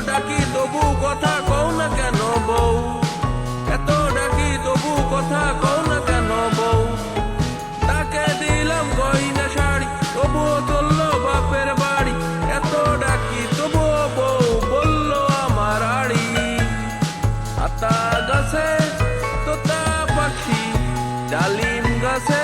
ডাকি তবু কথা কও না কেন বউ, এত ডাকি তবু কথা কও না কেন বউ। তাকে দিলাম গয়না শাড়ি তবুও চললো বাপের বাড়ি, এত ডাকি তবুও বউ বলল আমার আড়ি। আতা গাছে তোতা পাখি, ডালিম গাছে